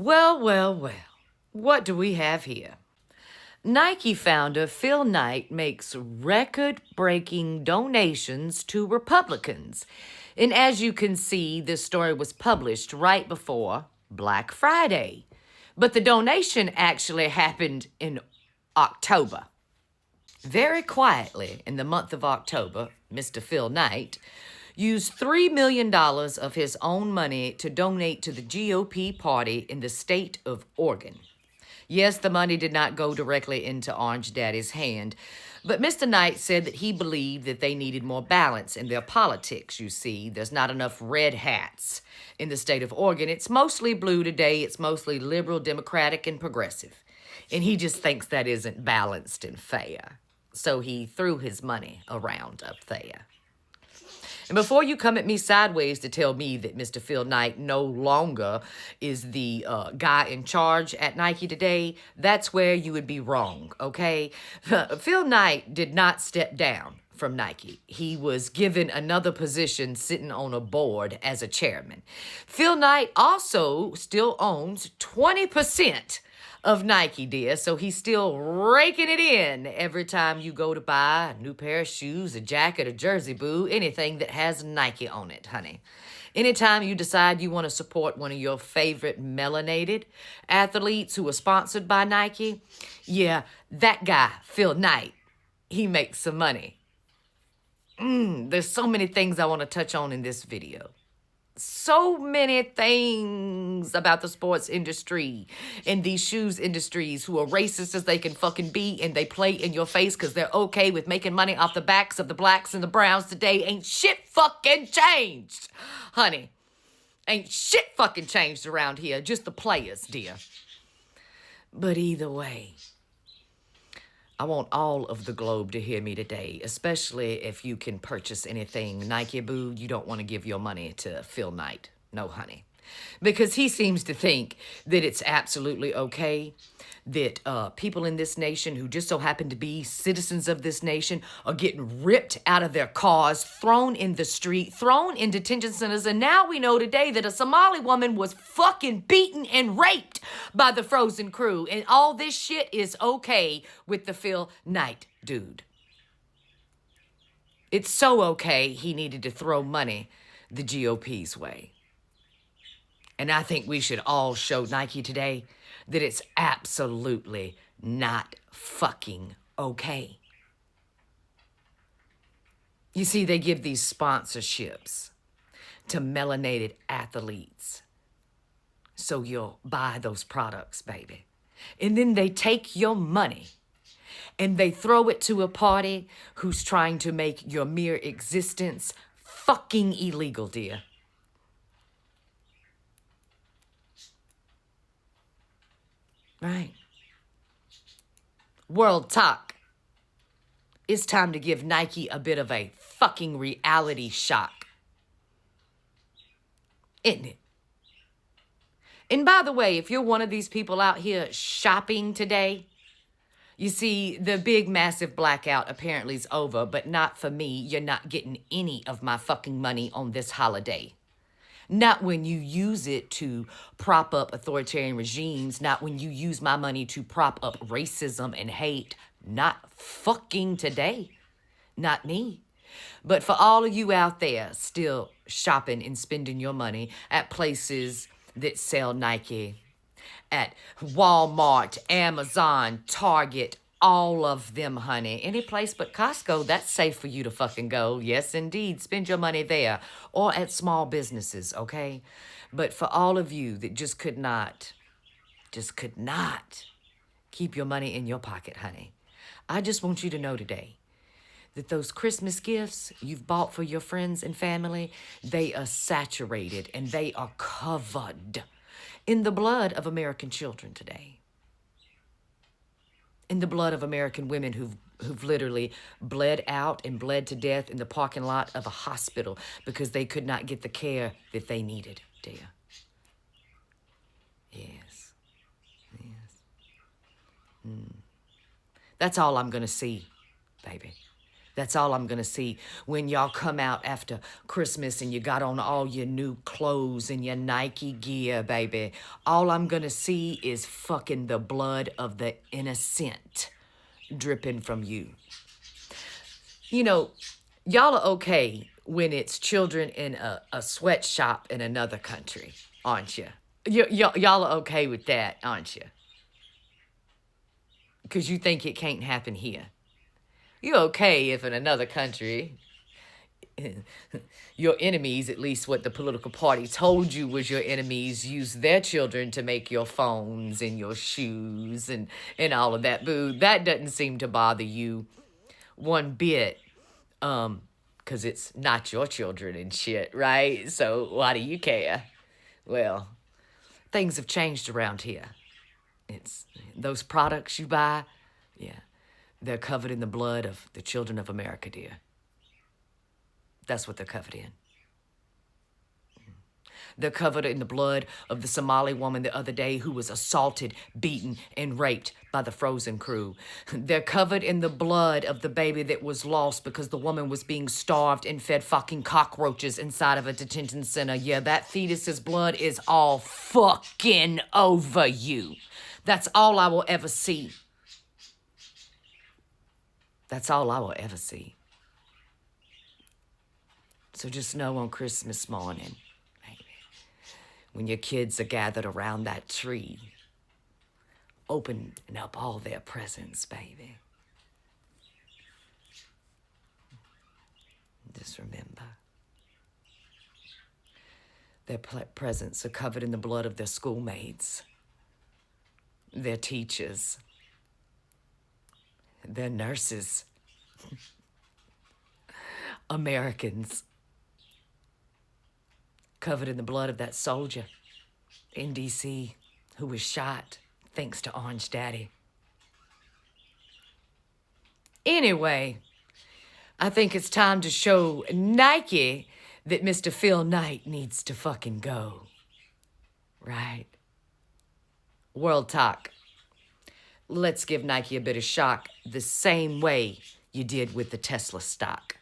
Well, well, well. What do we have here? Nike founder Phil Knight makes record breaking donations to Republicans. And as you can see, this story was published right before Black Friday. But the donation actually happened in October. Very quietly, in the month of October, Mr. Phil Knight used $3 million of his own money to donate to the GOP party in the state of Oregon. Yes, the money did not go directly into Orange Daddy's hand, but Mr. Knight said that he believed that they needed more balance in their politics, you see. There's not enough red hats in the state of Oregon. It's mostly blue today. It's mostly liberal, democratic, and progressive. And he just thinks that isn't balanced and fair. So he threw his money around up there. And before you come at me sideways to tell me that Mr. Phil Knight no longer is the guy in charge at Nike today, that's where you would be wrong, okay? Phil Knight did not step down from Nike. He was given another position sitting on a board as a chairman. Phil Knight also still owns 20% of Nike, dear. So he's still raking it in every time you go to buy a new pair of shoes, a jacket, a jersey, boo, anything that has Nike on it, honey. Anytime you decide you want to support one of your favorite melanated athletes who are sponsored by Nike, yeah, that guy, Phil Knight, he makes some money. There's so many things I want to touch on in this video. So many things about the sports industry and these shoes industries who are racist as they can fucking be, and they play in your face because they're okay with making money off the backs of the blacks and the browns today. Ain't shit fucking changed, honey. Ain't shit fucking changed around here. Just the players, dear. But either way, I want all of the globe to hear me today, especially if you can purchase anything Nike, boo. You don't want to give your money to Phil Knight. No, honey. Because he seems to think that it's absolutely okay that people in this nation who just so happen to be citizens of this nation are getting ripped out of their cars, thrown in the street, thrown in detention centers. And now we know today that a Somali woman was fucking beaten and raped by the Frozen crew. And all this shit is okay with the Phil Knight dude. It's so okay he needed to throw money the GOP's way. And I think we should all show Nike today that it's absolutely not fucking okay. You see, they give these sponsorships to melanated athletes. So you'll buy those products, baby. And then they take your money and they throw it to a party who's trying to make your mere existence fucking illegal, dear. Right. World talk. It's time to give Nike a bit of a fucking reality shock. Isn't it? And by the way, if you're one of these people out here shopping today, you see, the big massive blackout apparently is over, but not for me. You're not getting any of my fucking money on this holiday. Not when you use it to prop up authoritarian regimes. Not when you use my money to prop up racism and hate. Not fucking today. Not me. But for all of you out there still shopping and spending your money at places that sell Nike, at Walmart, Amazon, Target, all of them, honey. Any place but Costco, that's safe for you to fucking go. Yes, indeed. Spend your money there or at small businesses, okay? But for all of you that just could not keep your money in your pocket, honey, I just want you to know today that those Christmas gifts you've bought for your friends and family, they are saturated and they are covered in the blood of American children today. In the blood of American women who've literally bled out and bled to death in the parking lot of a hospital because they could not get the care that they needed, dear. Yes. Yes. That's all I'm going to see, baby. That's all I'm gonna see when y'all come out after Christmas and you got on all your new clothes and your Nike gear, baby. All I'm gonna see is fucking the blood of the innocent dripping from you. You know, y'all are okay when it's children in a sweatshop in another country, aren't you? Y'all are okay with that, aren't you? Because you think it can't happen here. You're okay if in another country, your enemies, at least what the political party told you was your enemies, use their children to make your phones and your shoes and all of that. Boo, that doesn't seem to bother you one bit. Because it's not your children and shit, right? So why do you care? Well, things have changed around here. It's those products you buy, yeah, they're covered in the blood of the children of America, dear. That's what they're covered in. They're covered in the blood of the Somali woman the other day who was assaulted, beaten, and raped by the Frozen crew. They're covered in the blood of the baby that was lost because the woman was being starved and fed fucking cockroaches inside of a detention center. Yeah, that fetus's blood is all fucking over you. That's all I will ever see. That's all I will ever see. So just know on Christmas morning, when your kids are gathered around that tree, open up all their presents, baby. Just remember, their presents are covered in the blood of their schoolmates, their teachers, their nurses, Americans, covered in the blood of that soldier in D.C. who was shot thanks to Orange Daddy. Anyway, I think it's time to show Nike that Mr. Phil Knight needs to fucking go. Right? World talk. Let's give Nike a bit of shock the same way you did with the Tesla stock.